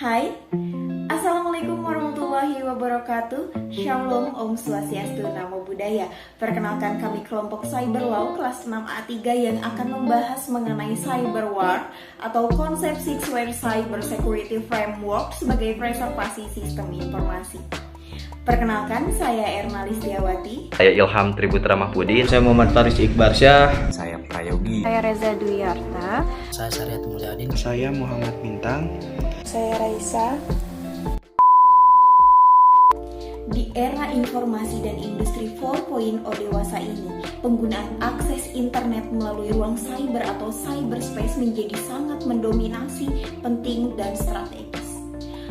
Hai, Assalamualaikum warahmatullahi wabarakatuh. Shalom, Om Swastiastu, Namo Buddhaya. Perkenalkan, kami kelompok Cyber Law kelas 6A3 yang akan membahas mengenai cyber war atau konsep 6W Cyber Security Framework sebagai preservasi sistem informasi. Perkenalkan, saya Erna Listiawati. Saya Ilham Triputra Mahpudin. Saya Muhammad Faris Iqbarsyah. Saya Prayogi. Saya Reza Duyarta. Saya Syariat Mulyadin. Saya Muhammad Bintang. Saya Raisa. Di era informasi dan industri 4.0 dewasa ini, penggunaan akses internet melalui ruang cyber atau cyberspace menjadi sangat mendominasi, penting, dan strategis.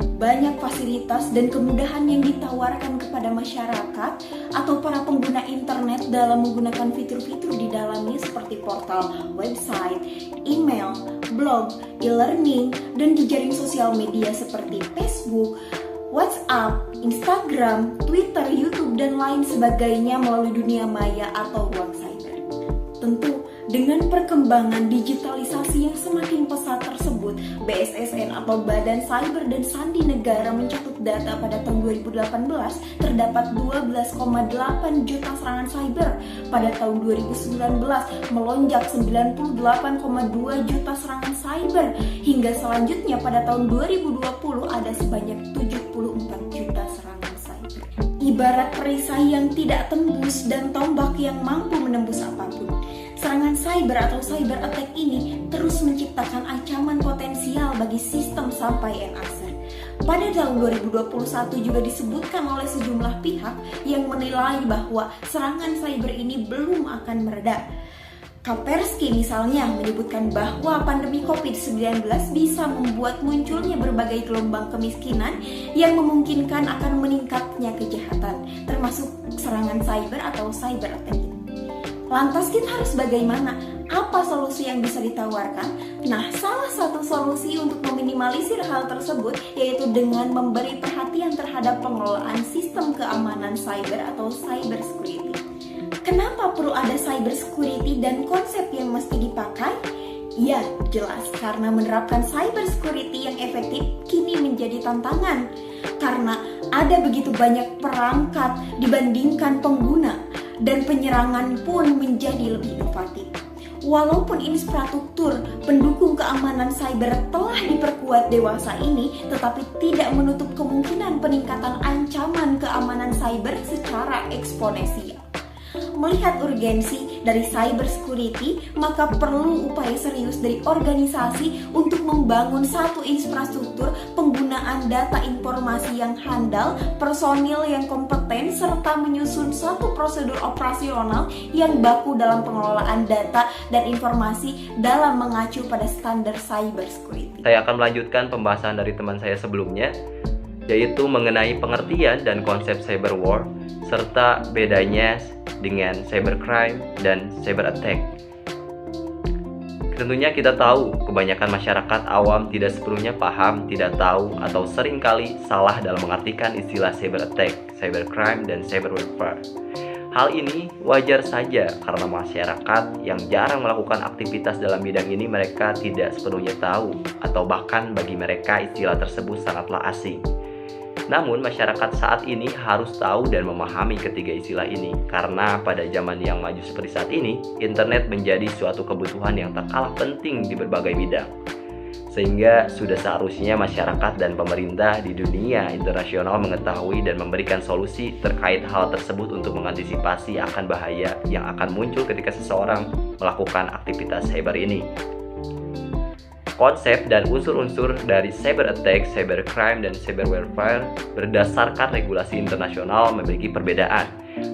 Banyak fasilitas dan kemudahan yang ditawarkan kepada masyarakat atau para pengguna internet dalam menggunakan fitur-fitur di dalamnya seperti portal, website, email, blog, e-learning, dan jejaring sosial media seperti Facebook, WhatsApp, Instagram, Twitter, YouTube, dan lain sebagainya melalui dunia maya atau ruang cyber. Tentu, dengan perkembangan digitalisasi yang semakin pesat tersebut, BSSN atau Badan Cyber dan Sandi Negara mencatat data pada tahun 2018 terdapat 12,8 juta serangan cyber. Pada tahun 2019 melonjak 98,2 juta serangan cyber. Hingga selanjutnya pada tahun 2020 ada sebanyak 74 juta serangan cyber. Ibarat perisai yang tidak tembus dan tombak yang mampu menembus apapun. Serangan cyber atau cyber attack ini terus menciptakan ancaman potensial bagi sistem sampai NACER. Pada tahun 2021 juga disebutkan oleh sejumlah pihak yang menilai bahwa serangan cyber ini belum akan mereda. Kaspersky misalnya menyebutkan bahwa pandemi COVID-19 bisa membuat munculnya berbagai gelombang kemiskinan yang memungkinkan akan meningkatnya kejahatan, termasuk serangan cyber atau cyber attack. Lantas kita harus bagaimana? Apa solusi yang bisa ditawarkan? Nah, salah satu solusi untuk meminimalisir hal tersebut yaitu dengan memberi perhatian terhadap pengelolaan sistem keamanan cyber atau cyber security. Kenapa perlu ada cyber security dan konsep yang mesti dipakai? Ya, jelas karena menerapkan cyber security yang efektif kini menjadi tantangan. Karena ada begitu banyak perangkat dibandingkan pengguna dan penyerangan pun menjadi lebih inovatif. Walaupun infrastruktur pendukung keamanan cyber telah diperkuat dewasa ini, tetapi tidak menutup kemungkinan peningkatan ancaman keamanan cyber secara eksponensial. Melihat urgensi dari cyber security, maka perlu upaya serius dari organisasi untuk membangun satu infrastruktur penggunaan data informasi yang handal, personil yang kompeten, serta menyusun suatu prosedur operasional yang baku dalam pengelolaan data dan informasi dalam mengacu pada standar cyber security. Saya akan melanjutkan pembahasan dari teman saya sebelumnya, yaitu mengenai pengertian dan konsep cyber war, serta bedanya dengan cybercrime dan cyber attack. Tentunya kita tahu kebanyakan masyarakat awam tidak sepenuhnya paham, tidak tahu, atau seringkali salah dalam mengartikan istilah cyber attack, cybercrime, dan cyber warfare. Hal ini wajar saja karena masyarakat yang jarang melakukan aktivitas dalam bidang ini mereka tidak sepenuhnya tahu, atau bahkan bagi mereka istilah tersebut sangatlah asing. Namun masyarakat saat ini harus tahu dan memahami ketiga istilah ini karena pada zaman yang maju seperti saat ini, internet menjadi suatu kebutuhan yang tak kalah penting di berbagai bidang. Sehingga sudah seharusnya masyarakat dan pemerintah di dunia internasional mengetahui dan memberikan solusi terkait hal tersebut untuk mengantisipasi akan bahaya yang akan muncul ketika seseorang melakukan aktivitas cyber ini. Konsep dan unsur-unsur dari cyber attack, cyber crime, dan cyber warfare berdasarkan regulasi internasional memiliki perbedaan.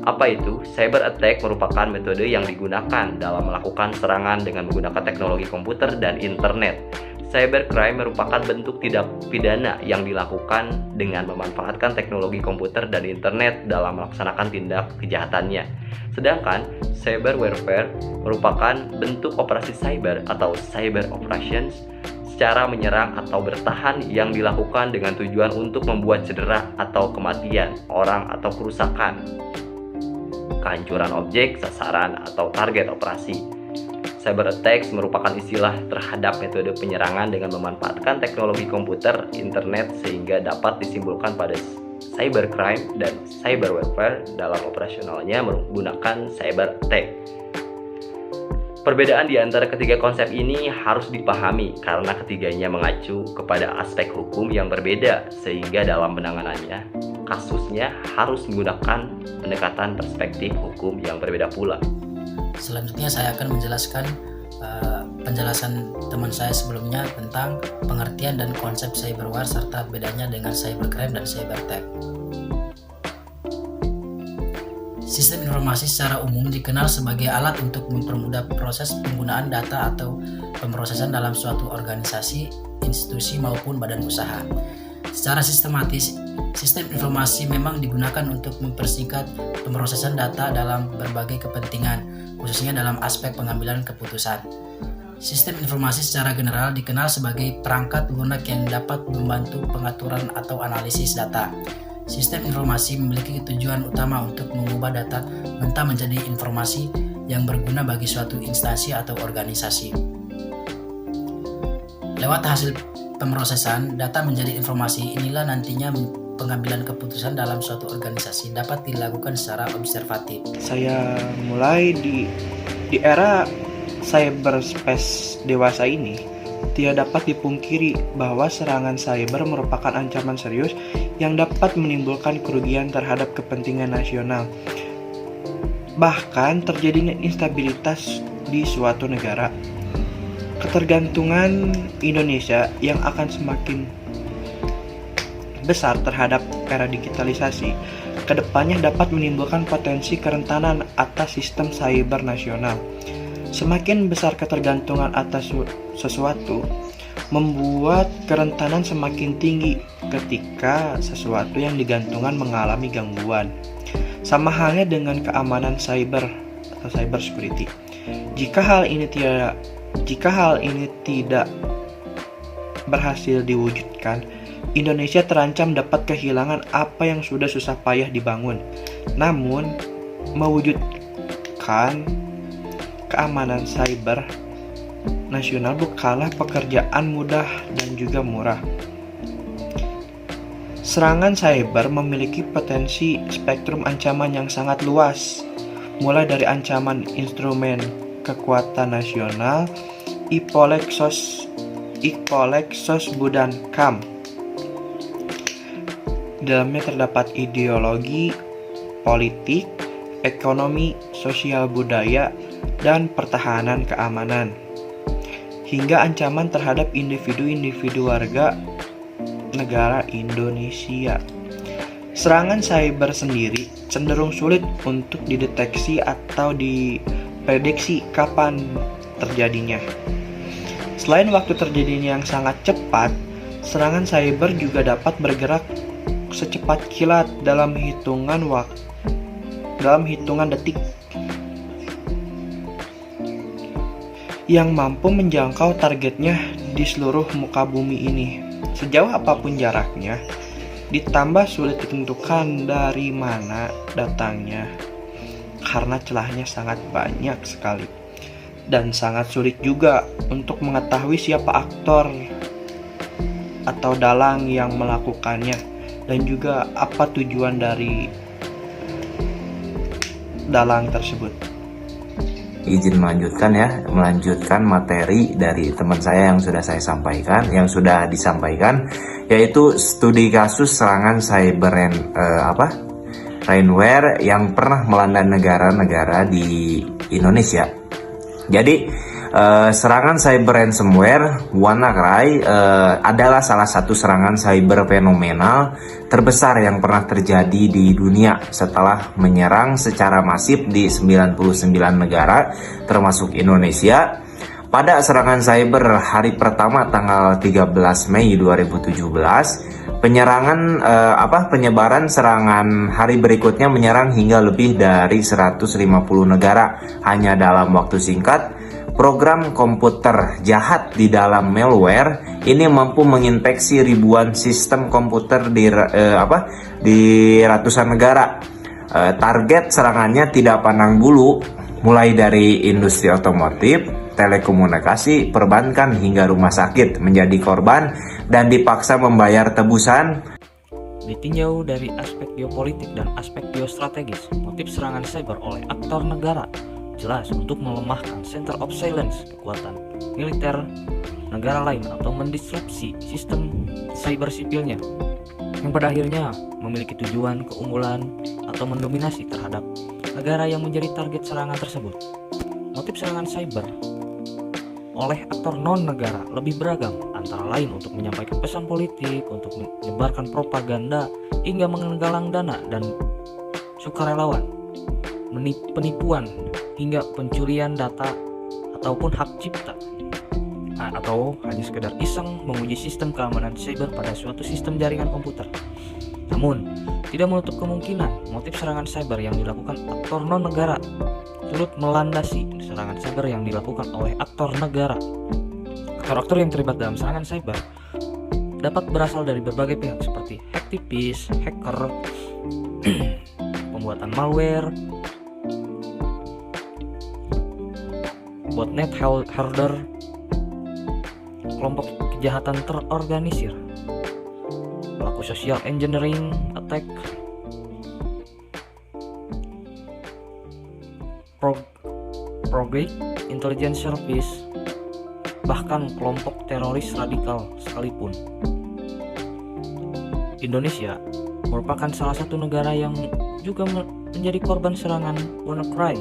Apa itu? Cyber attack merupakan metode yang digunakan dalam melakukan serangan dengan menggunakan teknologi komputer dan internet. Cyber crime merupakan bentuk tindak pidana yang dilakukan dengan memanfaatkan teknologi komputer dan internet dalam melaksanakan tindak kejahatannya. Sedangkan cyber warfare merupakan bentuk operasi cyber atau cyber operations secara menyerang atau bertahan yang dilakukan dengan tujuan untuk membuat cedera atau kematian orang atau kerusakan, kehancuran objek, sasaran, atau target operasi. Cyber attacks merupakan istilah terhadap metode penyerangan dengan memanfaatkan teknologi komputer, internet sehingga dapat disimpulkan pada cybercrime dan cyber warfare dalam operasionalnya menggunakan cyber attack. Perbedaan di antara ketiga konsep ini harus dipahami karena ketiganya mengacu kepada aspek hukum yang berbeda sehingga dalam penanganannya kasusnya harus menggunakan pendekatan perspektif hukum yang berbeda pula. Selanjutnya saya akan menjelaskan penjelasan teman saya sebelumnya tentang pengertian dan konsep cyberwar serta bedanya dengan cybercrime dan cyber attack. Sistem informasi secara umum dikenal sebagai alat untuk mempermudah proses penggunaan data atau pemrosesan dalam suatu organisasi, institusi maupun badan usaha. Secara sistematis, sistem informasi memang digunakan untuk mempersingkat pemrosesan data dalam berbagai kepentingan, khususnya dalam aspek pengambilan keputusan. Sistem informasi secara general dikenal sebagai perangkat lunak yang dapat membantu pengaturan atau analisis data. Sistem informasi memiliki tujuan utama untuk mengubah data mentah menjadi informasi yang berguna bagi suatu instansi atau organisasi. Lewat hasil pemrosesan, data menjadi informasi. Inilah nantinya pengambilan keputusan dalam suatu organisasi dapat dilakukan secara observatif. Saya mulai di era cyberspace dewasa ini, tidak dapat dipungkiri bahwa serangan cyber merupakan ancaman serius yang dapat menimbulkan kerugian terhadap kepentingan nasional. Bahkan terjadinya instabilitas di suatu negara. Ketergantungan Indonesia yang akan semakin besar terhadap era digitalisasi, kedepannya dapat menimbulkan potensi kerentanan atas sistem cyber nasional. Semakin besar ketergantungan atas sesuatu, membuat kerentanan semakin tinggi ketika sesuatu yang digantungkan mengalami gangguan. Sama halnya dengan keamanan cyber atau cyber security. Jika hal ini tidak berhasil diwujudkan, Indonesia terancam dapat kehilangan apa yang sudah susah payah dibangun. Namun, mewujudkan keamanan cyber nasional bukanlah pekerjaan mudah dan juga murah. Serangan cyber memiliki potensi spektrum ancaman yang sangat luas, mulai dari ancaman instrumen kekuatan nasional, Ipolexos Budan Kam. Di dalamnya terdapat ideologi, politik, ekonomi, sosial budaya, dan pertahanan keamanan, hingga ancaman terhadap individu-individu warga negara Indonesia. Serangan cyber sendiri cenderung sulit untuk dideteksi atau diprediksi kapan terjadinya. Selain waktu terjadinya yang sangat cepat, serangan cyber juga dapat bergerak secepat kilat dalam hitungan detik, yang mampu menjangkau targetnya di seluruh muka bumi ini. Sejauh apapun jaraknya, ditambah sulit ditentukan dari mana datangnya, karena celahnya sangat banyak sekali. Dan sangat sulit juga untuk mengetahui siapa aktor atau dalang yang melakukannya, dan juga apa tujuan dari dalang tersebut. Izin melanjutkan materi dari teman saya yang sudah disampaikan, yaitu studi kasus serangan cyber ransomware yang pernah melanda negara-negara di Indonesia. Jadi serangan cyber ransomware WannaCry adalah salah satu serangan cyber fenomenal terbesar yang pernah terjadi di dunia setelah menyerang secara masif di 99 negara termasuk Indonesia. Pada serangan cyber hari pertama tanggal 13 Mei 2017, penyebaran serangan hari berikutnya menyerang hingga lebih dari 150 negara hanya dalam waktu singkat. Program komputer jahat di dalam malware ini mampu menginfeksi ribuan sistem komputer di ratusan negara. Target serangannya tidak pandang bulu, mulai dari industri otomotif, telekomunikasi, perbankan, hingga rumah sakit menjadi korban dan dipaksa membayar tebusan. Ditinjau dari aspek geopolitik dan aspek geostrategis, motif serangan cyber oleh aktor negara jelas untuk melemahkan center of silence kekuatan militer negara lain atau mendisrupsi sistem cyber sipilnya yang pada akhirnya memiliki tujuan keunggulan atau mendominasi terhadap negara yang menjadi target serangan tersebut. Motif serangan cyber oleh aktor non-negara lebih beragam, antara lain untuk menyampaikan pesan politik, untuk menyebarkan propaganda, hingga menggalang dana dan sukarelawan, penipuan, hingga pencurian data ataupun hak cipta, atau hanya sekedar iseng menguji sistem keamanan cyber pada suatu sistem jaringan komputer. Namun, tidak menutup kemungkinan motif serangan cyber yang dilakukan aktor non-negara turut melandasi serangan cyber yang dilakukan oleh aktor negara. Aktor-aktor yang terlibat dalam serangan cyber dapat berasal dari berbagai pihak seperti hacktivist, hacker, pembuatan malware, botnet herder, kelompok kejahatan terorganisir, pelaku social engineering attack, Prograde Intelligence Service, bahkan kelompok teroris radikal sekalipun. Indonesia merupakan salah satu negara yang juga menjadi korban serangan WannaCry.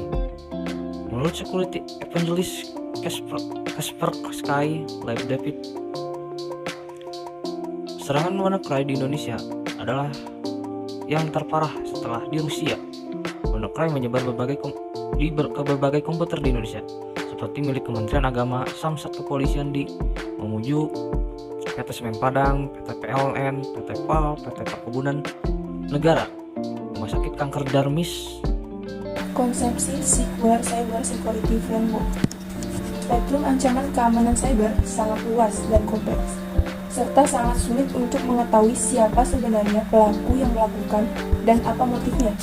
Menurut security evangelist Kaspersky Live David, serangan WannaCry di Indonesia adalah yang terparah setelah di Rusia. WannaCry menyebar ke berbagai komputer di Indonesia, seperti milik Kementerian Agama, Samsat Kepolisian di Mamuju, PT Semen Padang, PT PLN, PT PAL, PT Perkebunan Negara, Rumah Sakit Kanker Darmis. Konsepsi Secure Cyber Security Framework. Spektrum ancaman keamanan cyber sangat luas dan kompleks, serta sangat sulit untuk mengetahui siapa sebenarnya pelaku yang melakukan dan apa motifnya.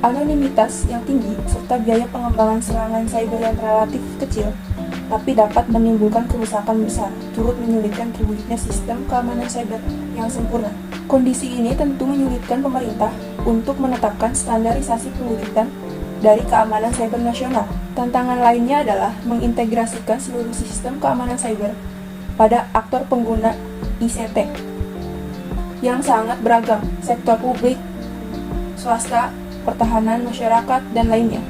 Anonimitas yang tinggi serta biaya pengembangan serangan cyber yang relatif kecil tapi dapat menimbulkan kerusakan besar, turut menyulitkan terwujudnya sistem keamanan cyber yang sempurna. Kondisi ini tentu menyulitkan pemerintah untuk menetapkan standarisasi pewujudan dari keamanan cyber nasional. Tantangan lainnya adalah mengintegrasikan seluruh sistem keamanan cyber pada aktor pengguna ICT yang sangat beragam, sektor publik, swasta, pertahanan, masyarakat, dan lainnya,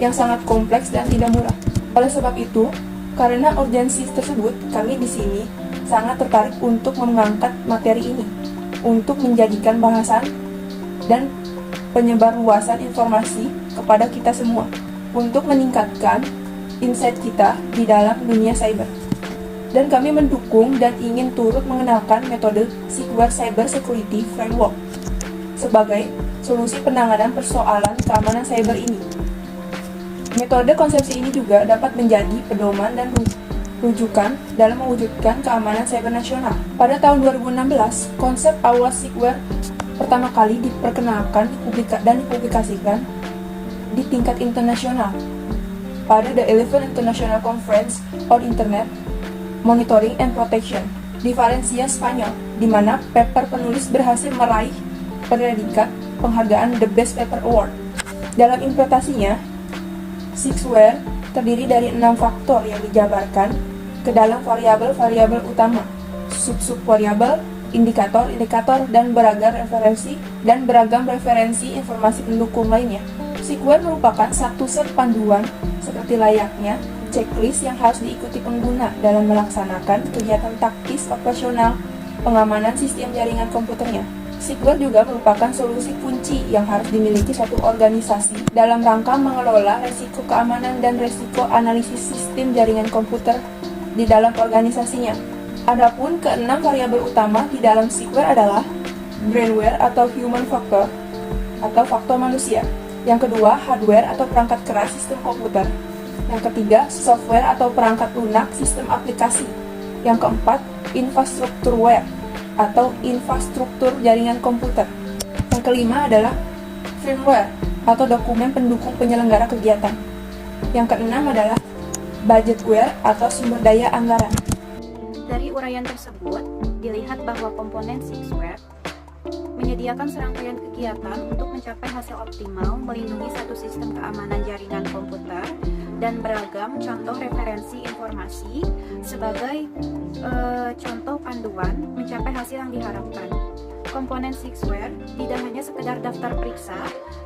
yang sangat kompleks dan tidak murah. Oleh sebab itu, karena urgensi tersebut, kami di sini sangat tertarik untuk mengangkat materi ini, untuk menjadikan bahasan dan penyebarluasan informasi kepada kita semua, untuk meningkatkan insight kita di dalam dunia cyber. Dan kami mendukung dan ingin turut mengenalkan metode Secure Cyber Security Framework sebagai solusi penanganan persoalan keamanan cyber ini. Metode konsepsi ini juga dapat menjadi pedoman dan rujukan dalam mewujudkan keamanan cyber nasional. Pada tahun 2016, konsep Aula Secure pertama kali diperkenalkan dan dipublikasikan di tingkat internasional pada The 11th International Conference on Internet Monitoring and Protection di Valencia, Spanyol, di mana paper penulis berhasil meraih predikat penghargaan The Best Paper Award. Dalam implementasinya, Secure terdiri dari 6 faktor yang dijabarkan ke dalam variabel-variabel utama, sub-variabel, indikator-indikator, dan beragam referensi informasi pendukung lainnya. Secure merupakan satu set panduan seperti layaknya checklist yang harus diikuti pengguna dalam melaksanakan kegiatan taktis operasional pengamanan sistem jaringan komputernya. Secure juga merupakan solusi kunci yang harus dimiliki suatu organisasi dalam rangka mengelola resiko keamanan dan resiko analisis sistem jaringan komputer di dalam organisasinya. Adapun keenam variabel utama di dalam Secure adalah brainware atau human factor atau faktor manusia. Yang kedua, hardware atau perangkat keras sistem komputer. Yang ketiga, software atau perangkat lunak sistem aplikasi. Yang keempat, infrastrukturware atau infrastruktur jaringan komputer. Yang kelima adalah firmware atau dokumen pendukung penyelenggara kegiatan. Yang keenam adalah budgetware atau sumber daya anggaran. Dari uraian tersebut, dilihat bahwa komponen Sixware menyediakan serangkaian kegiatan untuk mencapai hasil optimal, melindungi satu sistem keamanan jaringan komputer, dan beragam contoh referensi informasi sebagai contoh panduan mencapai hasil yang diharapkan. Komponen Sixware tidak hanya sekedar daftar periksa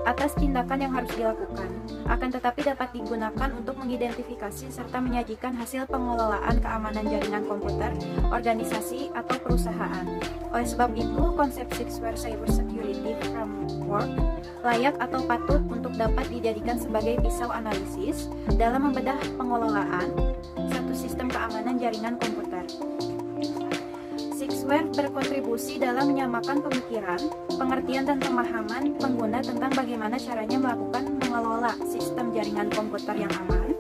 atas tindakan yang harus dilakukan, akan tetapi dapat digunakan untuk mengidentifikasi serta menyajikan hasil pengelolaan keamanan jaringan komputer, organisasi, atau perusahaan. Oleh sebab itu, konsep Sixware Cybersecurity Framework layak atau patut untuk dapat dijadikan sebagai pisau analisis dalam membedah pengelolaan satu sistem keamanan jaringan komputer. Sixware berkontribusi dalam menyamakan pemikiran, pengertian dan pemahaman pengguna tentang bagaimana caranya melakukan mengelola sistem jaringan komputer yang aman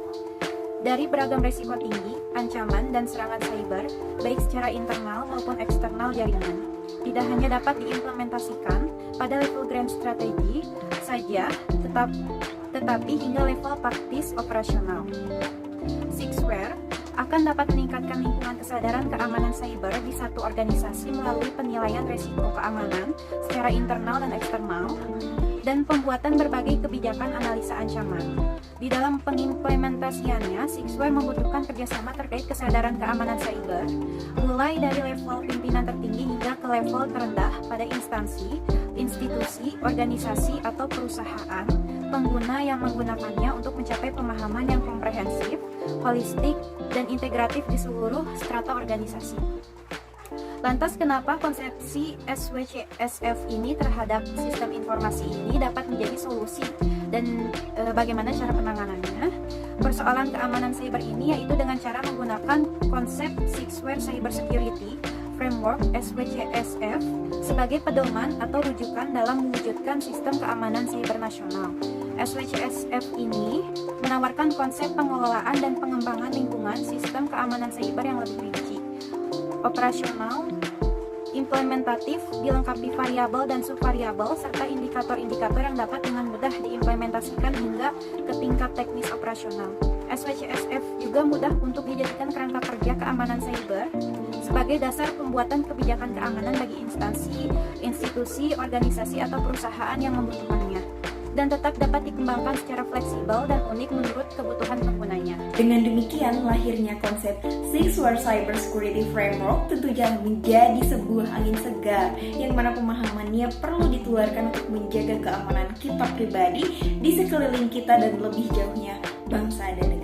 dari beragam risiko tinggi, ancaman, dan serangan cyber, baik secara internal maupun eksternal jaringan. Tidak hanya dapat diimplementasikan pada level grand strategi saja, tetapi hingga level praktis operasional. Sixware akan dapat meningkatkan lingkungan kesadaran keamanan cyber di satu organisasi melalui penilaian risiko keamanan secara internal dan eksternal, dan pembuatan berbagai kebijakan analisa ancaman. Di dalam pengimplementasiannya, Sixware membutuhkan kerjasama terkait kesadaran keamanan cyber, mulai dari level pimpinan tertinggi hingga ke level terendah pada instansi, institusi, organisasi, atau perusahaan pengguna yang menggunakannya untuk mencapai pemahaman yang komprehensif, holistik, dan integratif di seluruh strata organisasi. Lantas kenapa konsepsi SWCSF ini terhadap sistem informasi ini dapat menjadi solusi dan bagaimana cara penanganannya? Persoalan keamanan cyber ini yaitu dengan cara menggunakan konsep Sixware Cybersecurity Framework SWCSF sebagai pedoman atau rujukan dalam mewujudkan sistem keamanan cyber nasional. SWCSF ini menawarkan konsep pengelolaan dan pengembangan lingkungan sistem keamanan cyber yang lebih rinci, operasional, implementatif, dilengkapi variabel dan subvariabel, serta indikator-indikator yang dapat dengan mudah diimplementasikan hingga ke tingkat teknis operasional. SWCSF juga mudah untuk dijadikan kerangka kerja keamanan cyber sebagai dasar pembuatan kebijakan keamanan bagi instansi, institusi, organisasi, atau perusahaan yang membutuhkannya, dan tetap dapat dikembangkan secara fleksibel dan unik menurut kebutuhan penggunanya. Dengan demikian, lahirnya konsep Sixware Cybersecurity Framework tentunya menjadi sebuah angin segar yang mana pemahamannya perlu ditularkan untuk menjaga keamanan kita pribadi di sekeliling kita dan lebih jauhnya bangsa dan negara.